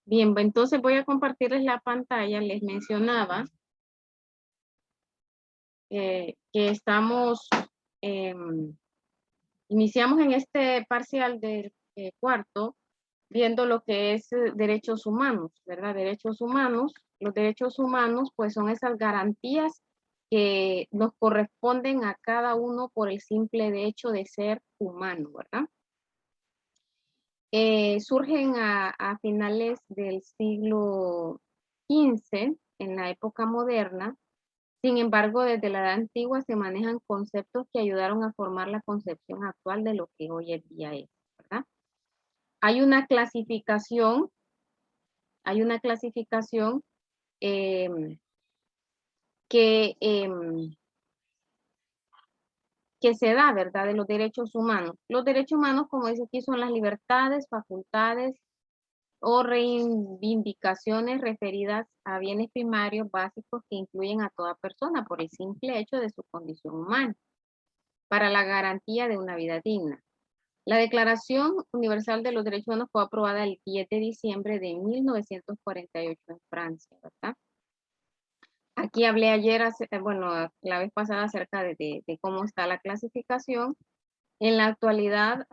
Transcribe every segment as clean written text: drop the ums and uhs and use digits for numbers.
Bien, entonces voy a compartirles la pantalla. Les mencionaba que estamos, iniciamos en este parcial del cuarto, viendo lo que es derechos humanos, ¿verdad? Derechos humanos. Los derechos humanos, pues, son esas garantías que nos corresponden a cada uno por el simple hecho de ser humano, ¿verdad? Surgen a finales del siglo XV, en la época moderna. Sin embargo, desde la edad antigua se manejan conceptos que ayudaron a formar la concepción actual de lo que hoy en día es, ¿verdad? Hay una clasificación, hay una clasificación em, que, que se da, ¿verdad?, de los derechos humanos. Los derechos humanos, como dice aquí, son las libertades, facultades o reivindicaciones referidas a bienes primarios básicos que incluyen a toda persona por el simple hecho de su condición humana, para la garantía de una vida digna. La Declaración Universal de los Derechos Humanos fue aprobada el 10 de diciembre de 1948 en Francia, ¿verdad? Aquí hablé ayer, bueno, la vez pasada acerca de cómo está la clasificación. En la actualidad,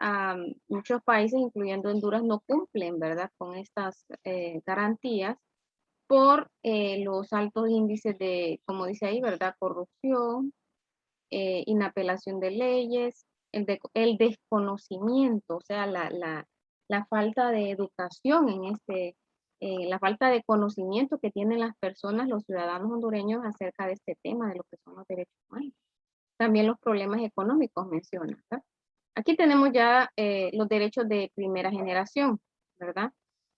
muchos países, incluyendo Honduras, no cumplen, ¿verdad?, con estas garantías por los altos índices de, como dice ahí, ¿verdad?, corrupción, inapelación de leyes, el desconocimiento, o sea, la falta de educación en la falta de conocimiento que tienen las personas, los ciudadanos hondureños acerca de este tema, de lo que son los derechos humanos. También los problemas económicos mencionan, ¿verdad? Aquí tenemos ya los derechos de primera generación, ¿verdad?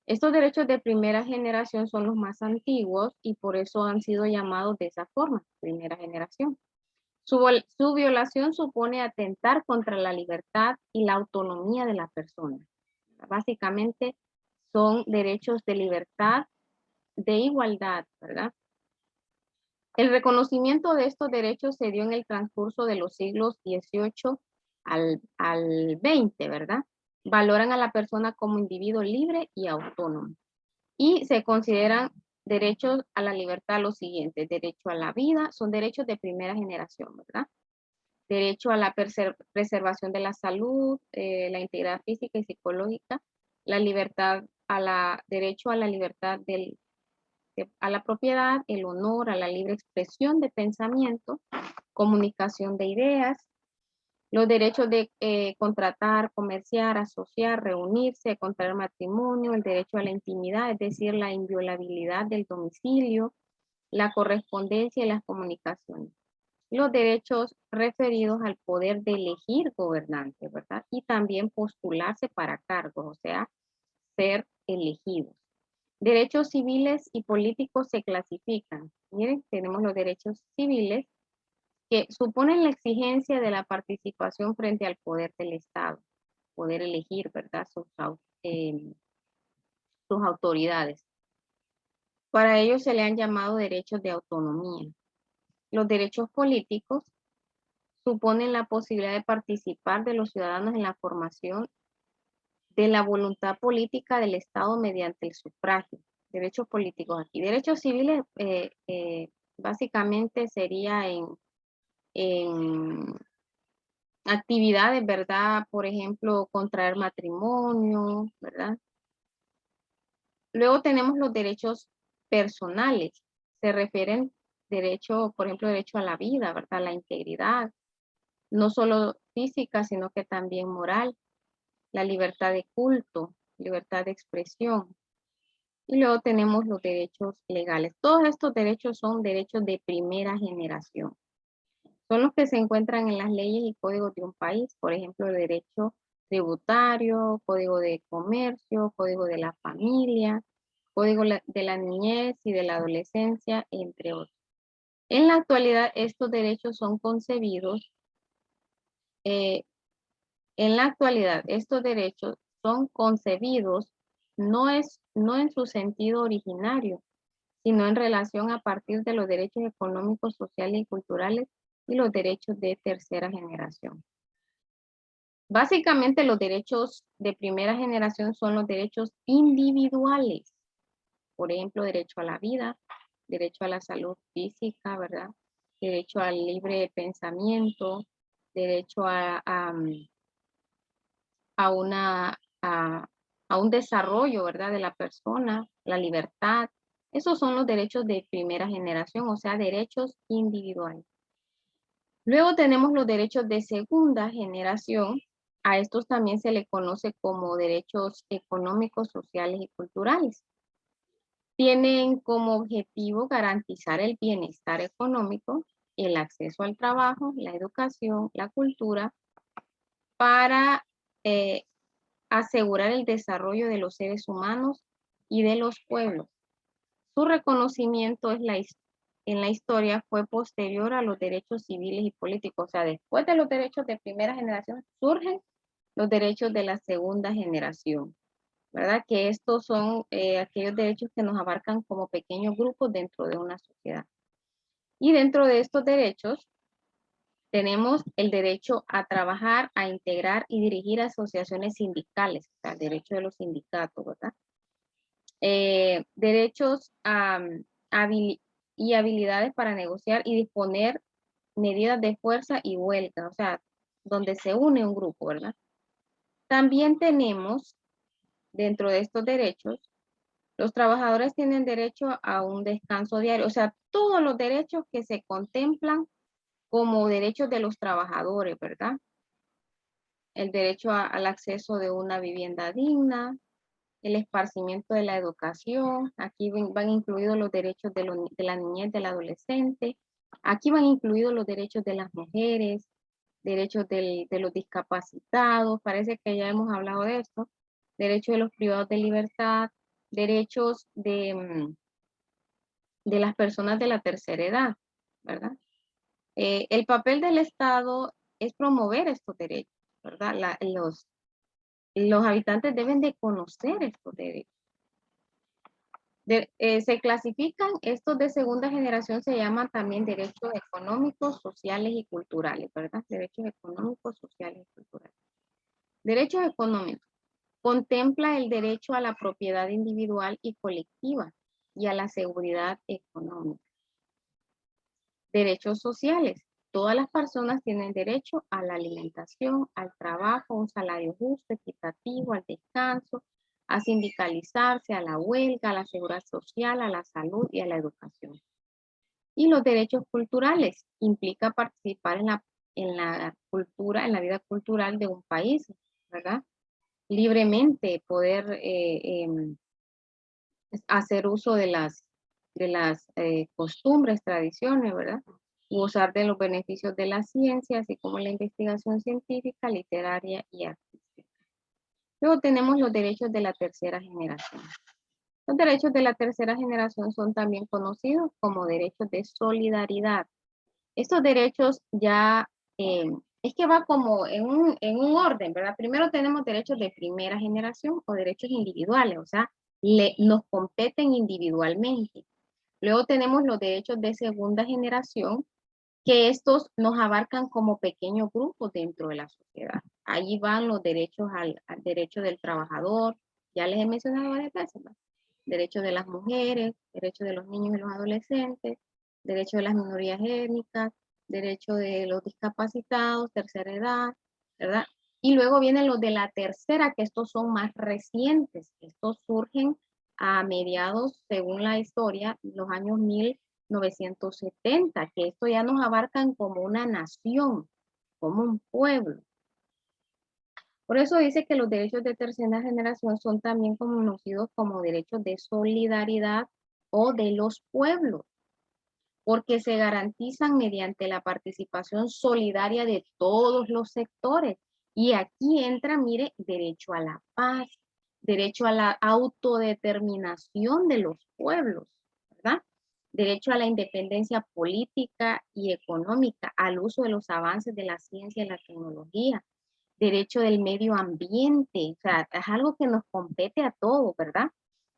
Estos derechos de primera generación son los más antiguos y por eso han sido llamados de esa forma, primera generación. Su violación supone atentar contra la libertad y la autonomía de la persona. Básicamente son derechos de libertad, de igualdad, ¿verdad? El reconocimiento de estos derechos se dio en el transcurso de los siglos XVIII al XX, ¿verdad? Valoran a la persona como individuo libre y autónomo. Y se consideran derechos a la libertad los siguientes: derecho a la vida, son derechos de primera generación, ¿verdad? Derecho a la preservación de la salud, la integridad física y psicológica, la libertad, derecho a la libertad a la propiedad, el honor, a la libre expresión de pensamiento, comunicación de ideas, los derechos de contratar, comerciar, asociar, reunirse, contraer matrimonio, el derecho a la intimidad, es decir, la inviolabilidad del domicilio, la correspondencia y las comunicaciones. Los derechos referidos al poder de elegir gobernantes, ¿verdad? Y también postularse para cargos, o sea, ser elegidos. Derechos civiles y políticos se clasifican. Miren, tenemos los derechos civiles que suponen la exigencia de la participación frente al poder del Estado, poder elegir, ¿verdad?, sus autoridades. Para ello se le han llamado derechos de autonomía. Los derechos políticos suponen la posibilidad de participar de los ciudadanos en la formación de la voluntad política del Estado mediante el sufragio. Derechos políticos aquí. Derechos civiles básicamente sería en actividades, ¿verdad? Por ejemplo, contraer matrimonio, ¿verdad? Luego tenemos los derechos personales. Se refieren derecho, por ejemplo, derecho a la vida, ¿verdad? La integridad, no solo física, sino que también moral, la libertad de culto, libertad de expresión. Y luego tenemos los derechos legales. Todos estos derechos son derechos de primera generación. Son los que se encuentran en las leyes y códigos de un país, por ejemplo, el derecho tributario, código de comercio, código de la familia, código de la niñez y de la adolescencia, entre otros. En la actualidad, estos derechos son concebidos, en la actualidad, estos derechos son concebidos no en su sentido originario, sino en relación a partir de los derechos económicos, sociales y culturales y los derechos de tercera generación. Básicamente los derechos de primera generación son los derechos individuales, por ejemplo, derecho a la vida, derecho a la salud física, ¿verdad? Derecho al libre pensamiento, derecho a una, a un desarrollo, ¿verdad? De la persona, la libertad. Esos son los derechos de primera generación, o sea, derechos individuales. Luego tenemos los derechos de segunda generación. A estos también se le conoce como derechos económicos, sociales y culturales. Tienen como objetivo garantizar el bienestar económico, el acceso al trabajo, la educación, la cultura, para asegurar el desarrollo de los seres humanos y de los pueblos. Su reconocimiento en la historia fue posterior a los derechos civiles y políticos. O sea, después de los derechos de primera generación surgen los derechos de la segunda generación, ¿verdad? Que estos son aquellos derechos que nos abarcan como pequeños grupos dentro de una sociedad. Y dentro de estos derechos tenemos el derecho a trabajar, a integrar y dirigir asociaciones sindicales, o sea, el derecho de los sindicatos, ¿verdad? Derechos y habilidades para negociar y disponer medidas de fuerza y huelga, o sea, donde se une un grupo, ¿verdad? También tenemos, dentro de estos derechos, los trabajadores tienen derecho a un descanso diario, o sea, todos los derechos que se contemplan como derechos de los trabajadores, ¿verdad? El derecho al acceso de una vivienda digna, el esparcimiento de la educación, aquí van incluidos los derechos de la niñez, del adolescente, aquí van incluidos los derechos de las mujeres, derechos de los discapacitados, parece que ya hemos hablado de esto, derechos de los privados de libertad, derechos de las personas de la tercera edad, ¿verdad? El papel del Estado es promover estos derechos, ¿verdad? Los habitantes deben de conocer estos derechos. Se clasifican, estos de segunda generación se llaman también derechos económicos, sociales y culturales, ¿verdad? Derechos económicos, sociales y culturales. Derechos económicos. Contempla el derecho a la propiedad individual y colectiva y a la seguridad económica. Derechos sociales. Todas las personas tienen derecho a la alimentación, al trabajo, un salario justo, equitativo, al descanso, a sindicalizarse, a la huelga, a la seguridad social, a la salud y a la educación. Y los derechos culturales implica participar en la cultura, en la vida cultural de un país, ¿verdad? Libremente poder hacer uso de las costumbres, tradiciones, ¿verdad? Gozar de los beneficios de la ciencia, así como la investigación científica, literaria y artística. Luego tenemos los derechos de la tercera generación. Los derechos de la tercera generación son también conocidos como derechos de solidaridad. Estos derechos ya es que va como en un orden, ¿verdad? Primero tenemos derechos de primera generación o derechos individuales, o sea, nos competen individualmente. Luego tenemos los derechos de segunda generación, que estos nos abarcan como pequeños grupos dentro de la sociedad. Allí van los derechos al derecho del trabajador, ya les he mencionado varias veces, ¿no? Derechos de las mujeres, derechos de los niños y los adolescentes, derechos de las minorías étnicas, derechos de los discapacitados, tercera edad, ¿verdad? Y luego vienen los de la tercera, que estos son más recientes. Estos surgen a mediados, según la historia, los años 1970, que esto ya nos abarcan como una nación, como un pueblo. Por eso dice que los derechos de tercera generación son también conocidos como derechos de solidaridad o de los pueblos, porque se garantizan mediante la participación solidaria de todos los sectores. Y aquí entra, mire, derecho a la paz, derecho a la autodeterminación de los pueblos, ¿verdad? Derecho a la independencia política y económica, al uso de los avances de la ciencia y la tecnología, derecho del medio ambiente, o sea, es algo que nos compete a todos, ¿verdad?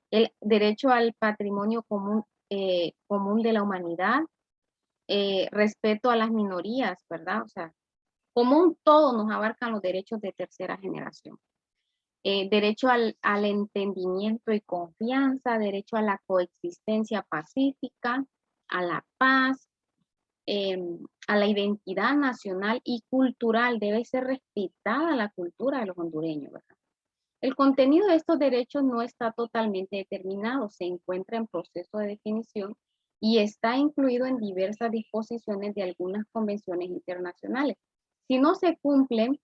El derecho al patrimonio común de la humanidad, respeto a las minorías, ¿verdad? O sea, como un todo nos abarcan los derechos de tercera generación. derecho al entendimiento y confianza, derecho a la coexistencia pacífica, a la paz, a la identidad nacional y cultural. Debe ser respetada la cultura de los hondureños, ¿verdad? El contenido de estos derechos no está totalmente determinado, se encuentra en proceso de definición y está incluido en diversas disposiciones de algunas convenciones internacionales. Si no se cumplen,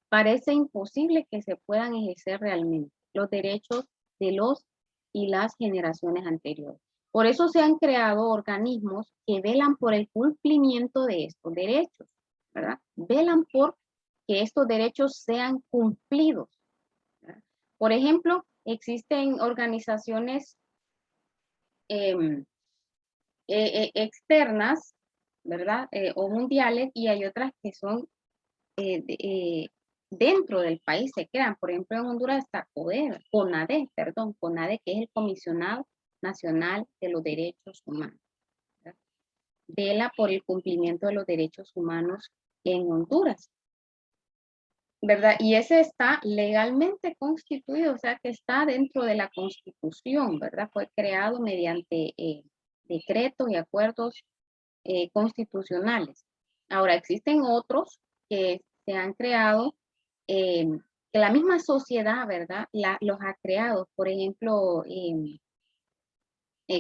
parece imposible que se puedan ejercer realmente los derechos de los y las generaciones anteriores. Por eso se han creado organismos que velan por el cumplimiento de estos derechos, ¿verdad? Velan por que estos derechos sean cumplidos, ¿verdad? Por ejemplo, existen organizaciones externas, ¿verdad? O mundiales, y hay otras que son dentro del país se crean. Por ejemplo, en Honduras está CONADE, que es el Comisionado Nacional de los Derechos Humanos, ¿verdad? Vela por el cumplimiento de los derechos humanos en Honduras, ¿verdad? Y ese está legalmente constituido, o sea que está dentro de la Constitución, ¿verdad? Fue creado mediante decretos y acuerdos constitucionales. Ahora, existen otros que se han creado, que la misma sociedad, ¿verdad? Los ha creado, por ejemplo,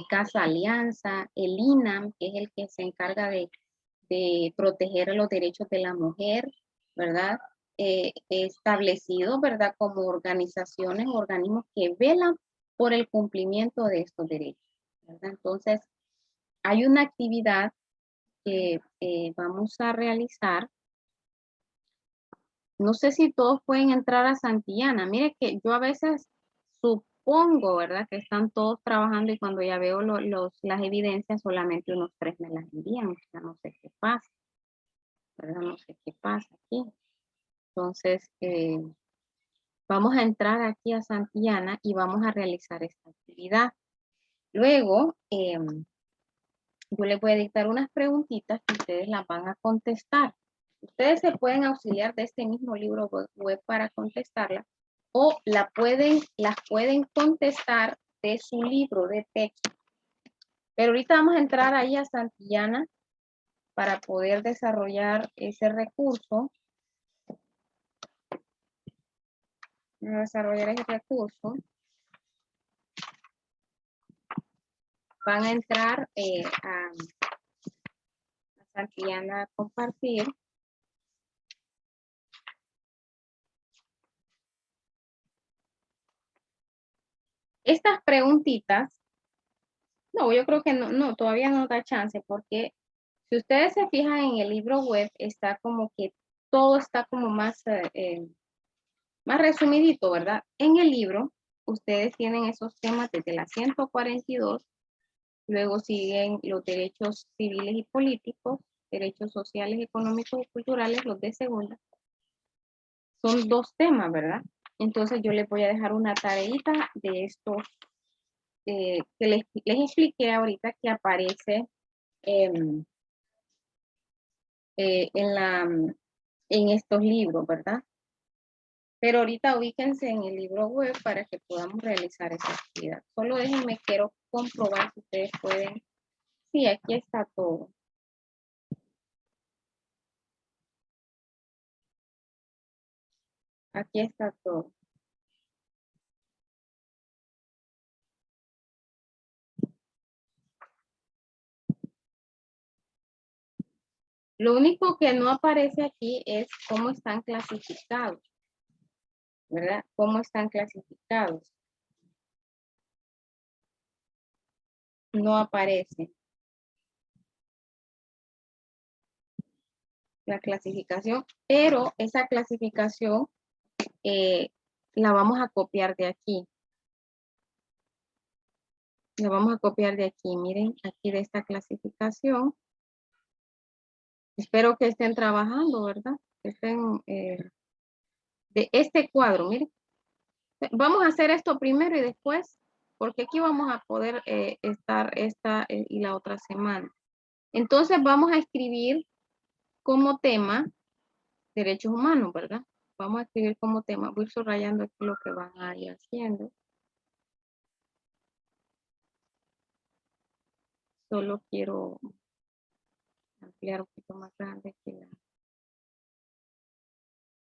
Casa Alianza, el INAM, que es el que se encarga de proteger los derechos de la mujer, ¿verdad? Establecido, ¿verdad? Como organizaciones, organismos que velan por el cumplimiento de estos derechos, ¿verdad? Entonces, hay una actividad que vamos a realizar. No sé si todos pueden entrar a Santillana. Mire que yo a veces supongo, ¿verdad? Que están todos trabajando y cuando ya veo las evidencias solamente unos 3 me las envían. O sea, no sé qué pasa, ¿verdad? No sé qué pasa aquí. Entonces, vamos a entrar aquí a Santillana y vamos a realizar esta actividad. Luego, yo les voy a dictar unas preguntitas que ustedes las van a contestar. Ustedes se pueden auxiliar de este mismo libro web para contestarla o las pueden contestar de su libro de texto. Pero ahorita vamos a entrar ahí a Santillana para poder desarrollar ese recurso. Vamos a desarrollar ese recurso. Van a entrar a Santillana a compartir. Estas preguntitas, no, yo creo que no, todavía no da chance porque si ustedes se fijan en el libro web, está como que todo está como más resumidito, ¿verdad? En el libro, ustedes tienen esos temas desde la 142, luego siguen los derechos civiles y políticos, derechos sociales, económicos y culturales, los de segunda. Son 2 temas, ¿verdad? Entonces yo les voy a dejar una tareita de estos que les expliqué ahorita que aparece en estos libros, ¿verdad? Pero ahorita ubíquense en el libro web para que podamos realizar esa actividad. Solo déjenme, quiero comprobar si ustedes pueden. Sí, aquí está todo. Aquí está todo. Lo único que no aparece aquí es cómo están clasificados, ¿verdad? Cómo están clasificados. No aparece la clasificación, pero esa clasificación la vamos a copiar de aquí. La vamos a copiar de aquí. Miren, aquí de esta clasificación. Espero que estén trabajando, ¿verdad? Que estén de este cuadro, miren. Vamos a hacer esto primero y después, porque aquí vamos a poder estar esta y la otra semana. Entonces vamos a escribir como tema derechos humanos, ¿verdad? vamos a escribir como tema. Voy subrayando aquí lo que van a ir haciendo. Solo quiero ampliar un poquito más grande que la...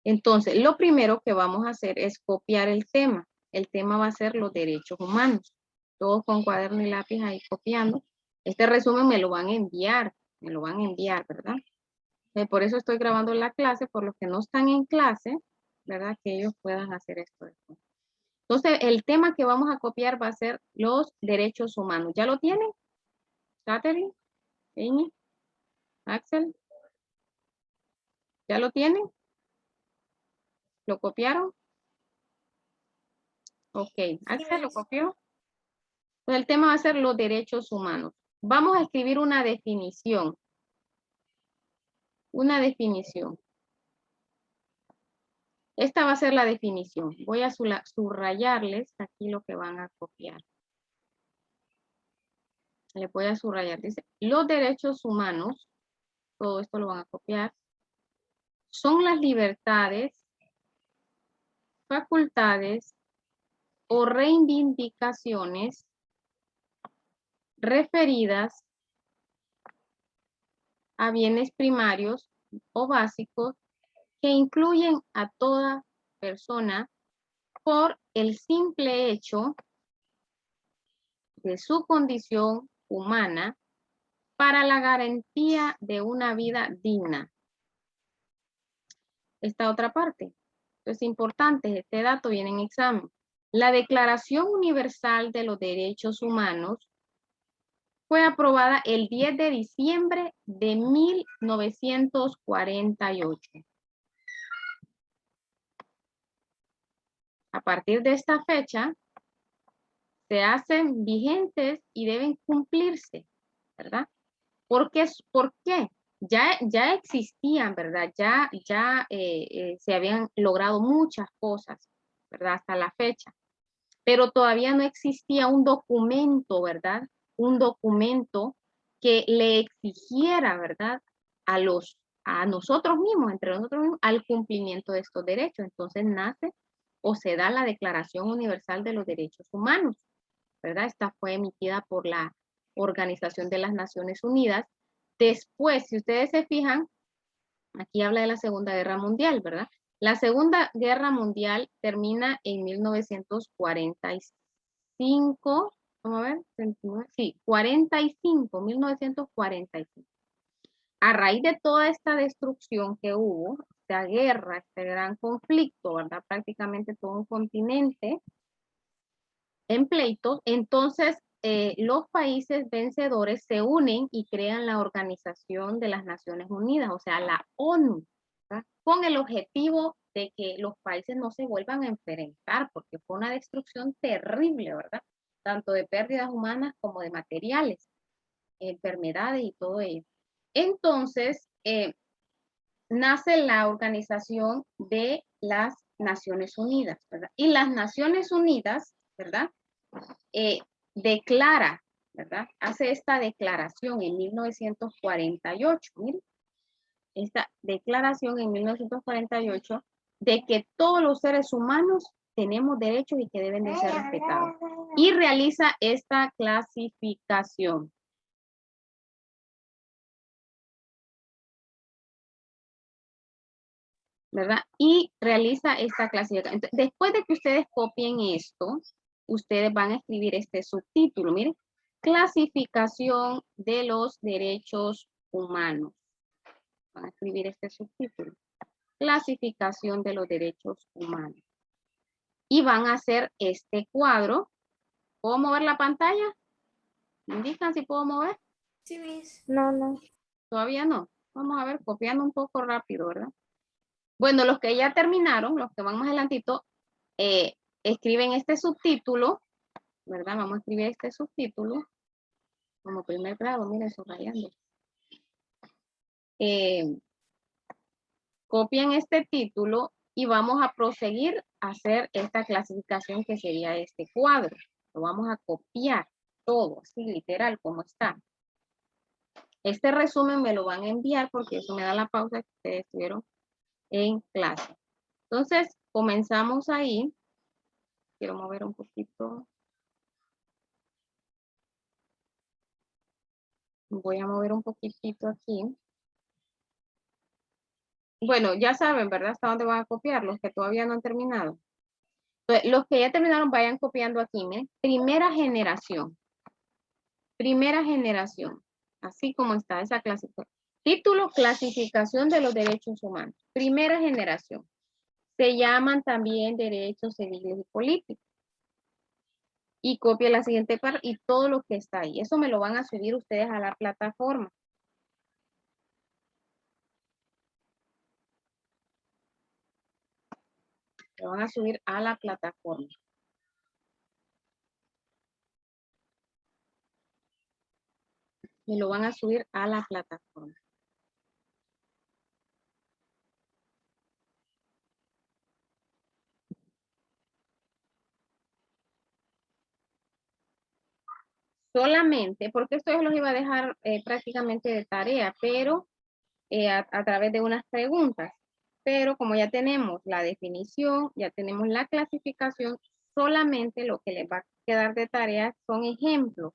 Entonces, lo primero que vamos a hacer es copiar el tema. El tema va a ser los derechos humanos. Todos con cuaderno y lápiz ahí copiando. Este resumen me lo van a enviar, ¿verdad? Por eso estoy grabando la clase, por los que no están en clase, ¿verdad? Que ellos puedan hacer esto después. Entonces, el tema que vamos a copiar va a ser los derechos humanos. ¿Ya lo tienen? Catherine, Amy, Axel, ¿ya lo tienen? ¿Lo copiaron? Ok, Axel lo copió. Pues el tema va a ser los derechos humanos. Vamos a escribir una definición. Una definición. Esta va a ser la definición. Voy a subrayarles aquí lo que van a copiar. Le voy a subrayar. Dice, los derechos humanos, todo esto lo van a copiar, son las libertades, facultades o reivindicaciones referidas a bienes primarios o básicos que incluyen a toda persona por el simple hecho de su condición humana para la garantía de una vida digna. Esta otra parte. Es importante, este dato viene en examen. La Declaración Universal de los Derechos Humanos fue aprobada el 10 de diciembre de 1948. A partir de esta fecha, se hacen vigentes y deben cumplirse, ¿verdad? ¿Por qué? Ya existían, ¿verdad? Ya se habían logrado muchas cosas, ¿verdad? Hasta la fecha. Pero todavía no existía un documento, ¿verdad? Un documento que le exigiera, ¿verdad? A nosotros mismos, entre nosotros mismos, al cumplimiento de estos derechos. Entonces nace o se da la Declaración Universal de los Derechos Humanos, ¿verdad? Esta fue emitida por la Organización de las Naciones Unidas. Después, si ustedes se fijan, aquí habla de la Segunda Guerra Mundial, ¿verdad? La Segunda Guerra Mundial termina en 1945, vamos a ver, 29, sí, 45, 1945. A raíz de toda esta destrucción que hubo, esta guerra, este gran conflicto, ¿verdad? Prácticamente todo un continente en pleitos, entonces los países vencedores se unen y crean la Organización de las Naciones Unidas, o sea, la ONU, ¿verdad? Con el objetivo de que los países no se vuelvan a enfrentar, porque fue una destrucción terrible, ¿verdad? Tanto de pérdidas humanas como de materiales, enfermedades y todo ello. Entonces, nace la Organización de las Naciones Unidas, ¿verdad? Y las Naciones Unidas, ¿verdad? Declara, ¿verdad? Hace esta declaración en 1948, miren, esta declaración en 1948 de que todos los seres humanos tenemos derechos y que deben de ser respetados. Y realiza esta clasificación. ¿Verdad? Y realiza esta clasificación. Entonces, después de que ustedes copien esto, ustedes van a escribir este subtítulo. Miren, clasificación de los derechos humanos. Van a escribir este subtítulo. Clasificación de los derechos humanos. Y van a hacer este cuadro. ¿Puedo mover la pantalla? ¿Me indican si puedo mover? Sí, Miss. No. Todavía no. Vamos a ver, copiando un poco rápido, ¿verdad? Bueno, los que ya terminaron, los que van más adelantito, escriben este subtítulo, ¿verdad? Vamos a escribir este subtítulo como primer grado, miren, subrayando. Copian este título y vamos a proseguir a hacer esta clasificación que sería este cuadro. Lo vamos a copiar todo, así literal como está. Este resumen me lo van a enviar porque eso me da la pausa que ustedes estuvieron en clase. Entonces, comenzamos ahí. Quiero mover un poquito. Voy a mover un poquitito aquí. Bueno, ya saben, ¿verdad? Hasta dónde van a copiar, los que todavía no han terminado. Entonces, los que ya terminaron, vayan copiando aquí, miren. Primera generación. Primera generación. Así como está esa clasificación. Título, clasificación de los derechos humanos. Primera generación. Se llaman también derechos civiles y políticos. Y copia la siguiente parte y todo lo que está ahí. Eso me lo van a subir ustedes a la plataforma. Lo van a subir a la plataforma. Me lo van a subir a la plataforma. Solamente, porque esto yo los iba a dejar prácticamente de tarea, pero a través de unas preguntas. Pero como ya tenemos la definición, ya tenemos la clasificación, solamente lo que les va a quedar de tarea son ejemplos.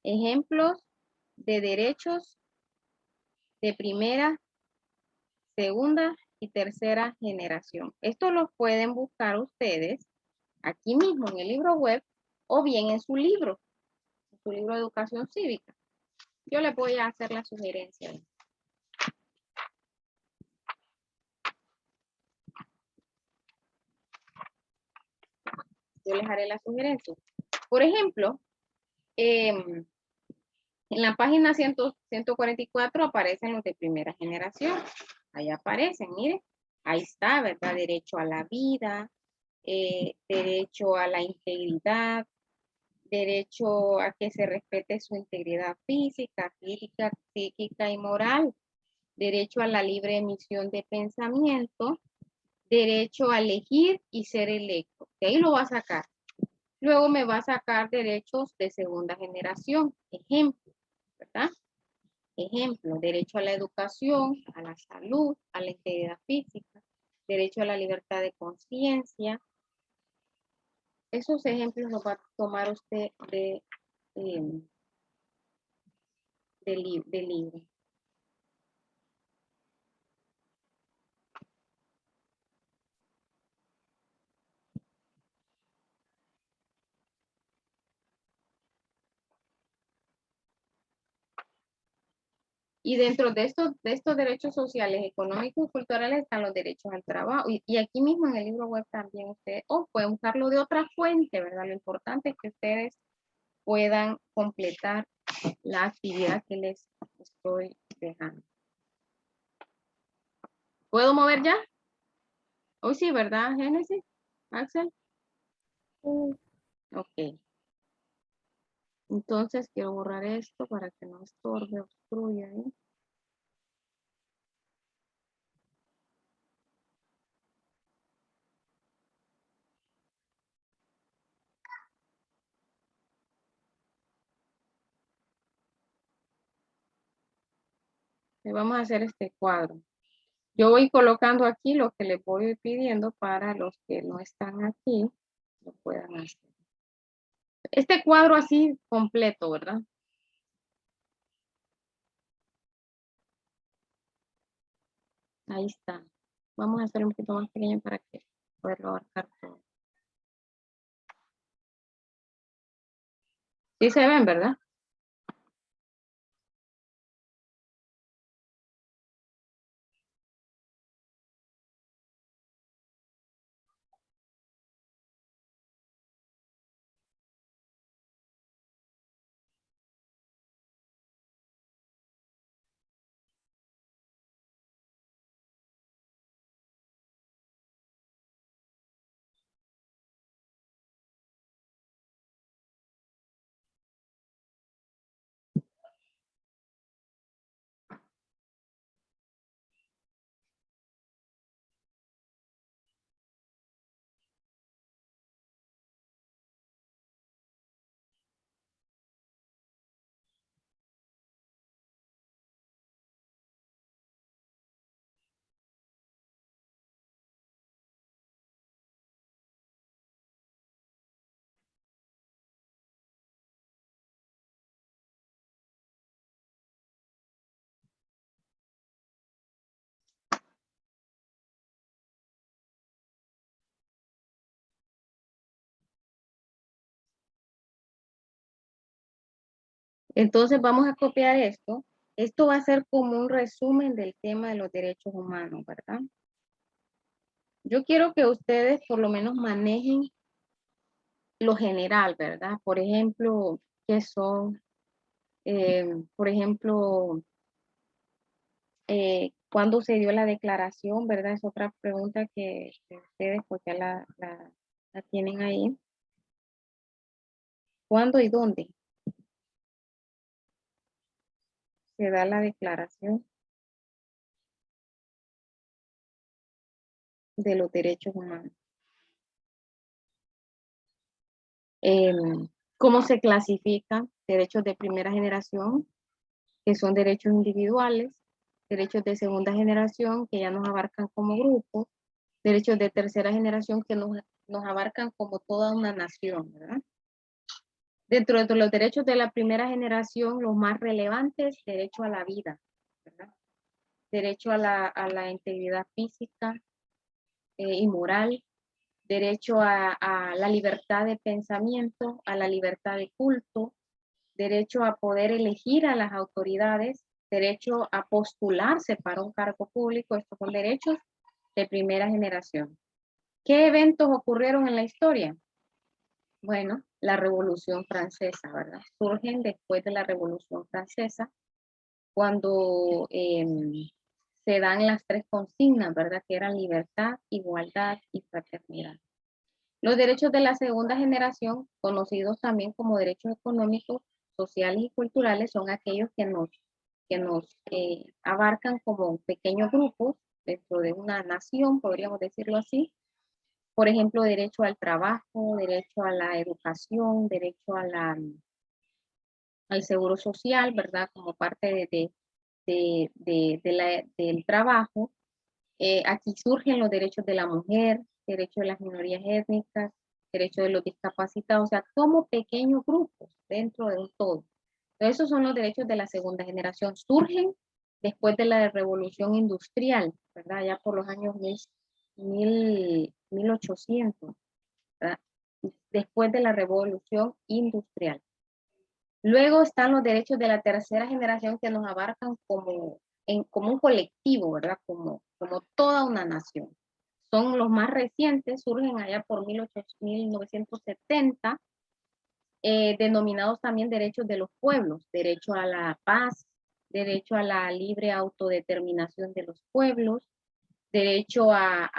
Ejemplos de derechos de primera, segunda y tercera generación. Esto lo pueden buscar ustedes aquí mismo en el libro web o bien en su libro de educación cívica. Yo les voy a hacer la sugerencia. Yo les haré la sugerencia. Por ejemplo, en la página 144 aparecen los de primera generación. Ahí aparecen, miren. Ahí está, ¿verdad? Derecho a la vida, derecho a la integridad, derecho a que se respete su integridad física, psíquica y moral, derecho a la libre emisión de pensamiento, derecho a elegir y ser electo. De ahí lo va a sacar. Luego me va a sacar derechos de segunda generación. Ejemplo, ¿verdad? Ejemplo, derecho a la educación, a la salud, a la integridad física, derecho a la libertad de conciencia. Esos ejemplos los va a tomar usted del libro. Y dentro de estos derechos sociales, económicos y culturales están los derechos al trabajo. Y aquí mismo en el libro web también ustedes, o pueden buscarlo de otra fuente, ¿verdad? Lo importante es que ustedes puedan completar la actividad que les estoy dejando. ¿Puedo mover ya? Hoy sí, ¿verdad, Génesis? Axel. Ok. Entonces quiero borrar esto para que no estorbe, obstruya, ¿eh? Y vamos a hacer este cuadro. Yo voy colocando aquí lo que les voy pidiendo para los que no están aquí, lo puedan hacer. Este cuadro así completo, ¿verdad? Ahí está. Vamos a hacer un poquito más pequeño para que poderlo abarcar todo. Sí se ven, ¿verdad? Entonces vamos a copiar esto. Esto va a ser como un resumen del tema de los derechos humanos, ¿verdad? Yo quiero que ustedes por lo menos manejen lo general, ¿verdad? Por ejemplo, ¿qué son? Por ejemplo, ¿cuándo se dio la declaración, verdad? Es otra pregunta que ustedes pues ya la tienen ahí. ¿Cuándo y dónde se da la declaración de los derechos humanos? ¿Cómo se clasifican derechos de primera generación, que son derechos individuales, derechos de segunda generación, que ya nos abarcan como grupo, derechos de tercera generación, que nos abarcan como toda una nación, ¿verdad? Dentro de los derechos de la primera generación, los más relevantes, derecho a la vida, ¿verdad? Derecho a la integridad física y moral, derecho a la libertad de pensamiento, a la libertad de culto, derecho a poder elegir a las autoridades, derecho a postularse para un cargo público. Estos son derechos de primera generación. ¿Qué eventos ocurrieron en la historia? Bueno, la Revolución Francesa, ¿verdad? Surgen después de la Revolución Francesa, cuando se dan las tres consignas, ¿verdad? Que eran libertad, igualdad y fraternidad. Los derechos de la segunda generación, conocidos también como derechos económicos, sociales y culturales, son aquellos que nos abarcan como pequeños grupos dentro de una nación, podríamos decirlo así. Por ejemplo, derecho al trabajo, derecho a la educación, derecho al seguro social, ¿verdad? Como parte del trabajo. Aquí surgen los derechos de la mujer, derechos de las minorías étnicas, derechos de los discapacitados, o sea, como pequeños grupos dentro de un todo. Entonces, esos son los derechos de la segunda generación. Surgen después de la revolución industrial, ¿verdad? Ya por los años 1800, ¿verdad? Después de la revolución industrial. Luego están los derechos de la tercera generación que nos abarcan como un colectivo, ¿verdad? Como toda una nación. Son los más recientes, surgen allá por 1970, denominados también derechos de los pueblos, derecho a la paz, derecho a la libre autodeterminación de los pueblos, derecho a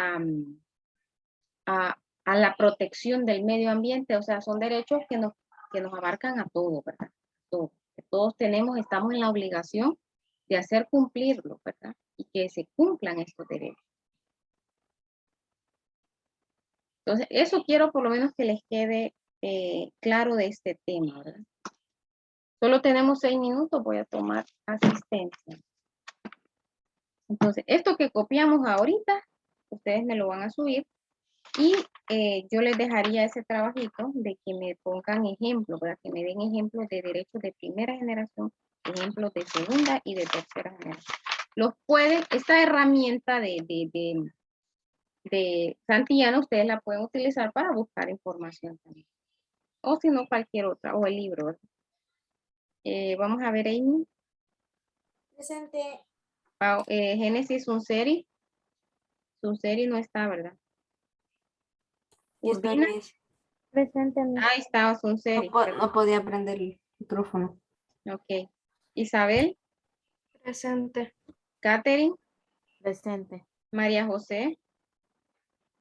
la protección del medio ambiente, o sea, son derechos que nos abarcan a todos, ¿verdad? Todos, que todos estamos en la obligación de hacer cumplirlo, ¿verdad? Y que se cumplan estos derechos. Entonces, eso quiero por lo menos que les quede claro de este tema, ¿verdad? Solo tenemos 6 minutos, voy a tomar asistencia. Entonces, esto que copiamos ahorita, ustedes me lo van a subir. Y yo les dejaría ese trabajito de que me pongan ejemplos, ¿verdad? Que me den ejemplos de derechos de primera generación, ejemplos de segunda y de tercera generación. Esta herramienta de Santillana, ustedes la pueden utilizar para buscar información también. O si no, cualquier otra, o el libro, ¿verdad? Vamos a ver, Amy. Presente. Génesis Sunseri. Sunseri no está, ¿verdad? Urbina. Presente. Ahí estaba Sunseri. No podía prender el micrófono. Ok. Isabel. Presente. Catherine. Presente. María José.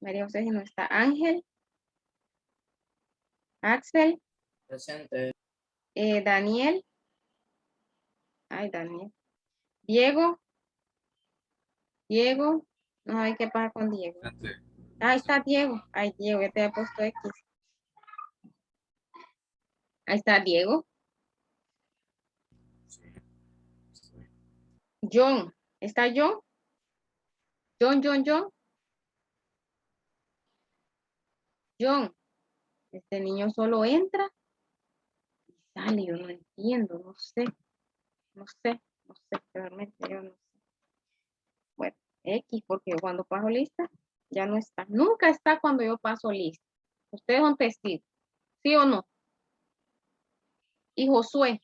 María José no está. Ángel. Axel. Presente. Daniel. Ay, Daniel. Diego. Diego. No sabe qué pasa con Diego. Ahí está Diego. Ay, Diego, ya te he puesto X. Ahí está Diego. John. ¿Está John? John. John. Este niño solo entra y sale. Yo no entiendo. No sé. Realmente yo no sé. Bueno, X, porque cuando paso lista, ya no está. Nunca está cuando yo paso lista. Ustedes son testigos. ¿Sí o no? Y Josué.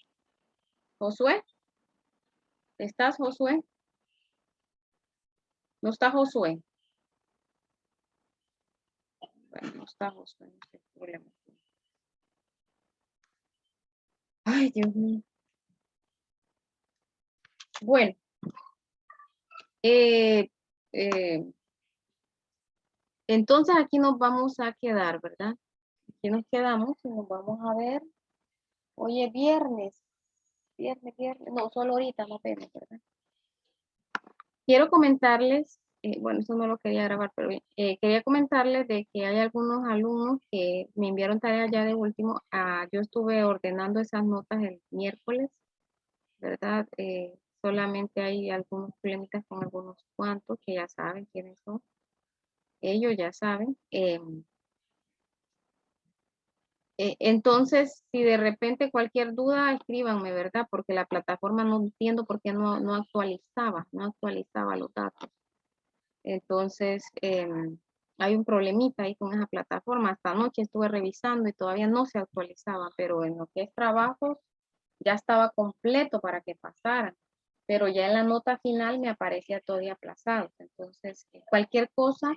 Josué, ¿estás, Josué? ¿No está Josué? Bueno, no está Josué, no sé qué problema. Ay, Dios mío. Bueno, eh, eh, entonces aquí nos vamos a quedar, ¿verdad? Aquí nos quedamos y nos vamos a ver. Hoy es viernes. Viernes. No, solo ahorita, no apenas, ¿verdad? Quiero comentarles, bueno, eso no lo quería grabar, pero bien, quería comentarles de que hay algunos alumnos que me enviaron tareas ya de último. Yo estuve ordenando esas notas el miércoles, ¿verdad? Solamente hay algunos problemitas con algunos cuantos que ya saben quiénes son. Ellos ya saben. Entonces, si de repente cualquier duda, escríbanme, ¿verdad? Porque la plataforma no entiendo por qué no actualizaba los datos. Entonces, hay un problemita ahí con esa plataforma. Hasta anoche estuve revisando y todavía no se actualizaba, pero en lo que es trabajo ya estaba completo para que pasaran. Pero ya en la nota final me aparecía todavía aplazado. Entonces, cualquier cosa,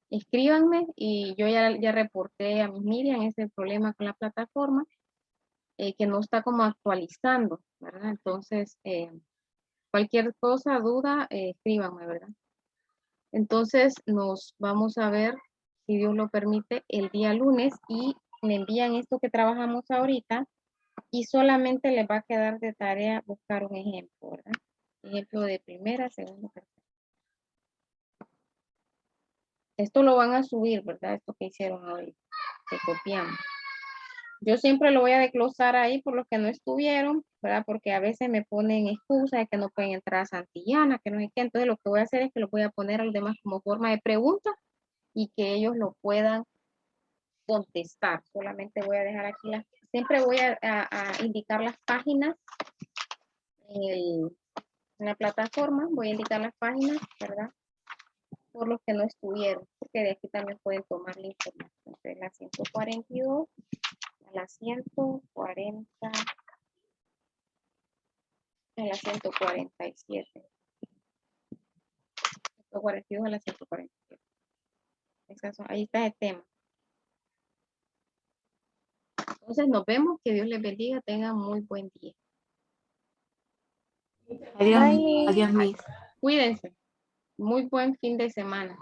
escríbanme y yo ya reporté a Miss Miriam ese problema con la plataforma, que no está como actualizando, ¿verdad? Entonces, cualquier cosa, duda, escríbanme, ¿verdad? Entonces nos vamos a ver, si Dios lo permite, el día lunes y me envían esto que trabajamos ahorita y solamente les va a quedar de tarea buscar un ejemplo, ¿verdad? Ejemplo de primera, segunda, tercera. Esto lo van a subir, ¿verdad? Esto que hicieron hoy, que copiamos. Yo siempre lo voy a desglosar ahí por los que no estuvieron, ¿verdad? Porque a veces me ponen excusas de que no pueden entrar a Santillana, que no sé qué. Entonces lo que voy a hacer es que lo voy a poner a los demás como forma de pregunta y que ellos lo puedan contestar. Solamente voy a dejar aquí siempre voy a indicar las páginas en la plataforma, voy a indicar las páginas, ¿verdad? Por los que no estuvieron, porque de aquí también pueden tomar la información. De la 142 a la 140 a la 147. 142 a la 147. Ahí está el tema. Entonces nos vemos, que Dios les bendiga, tengan muy buen día. Adiós, Bye. adiós, Miss. Cuídense. Muy buen fin de semana.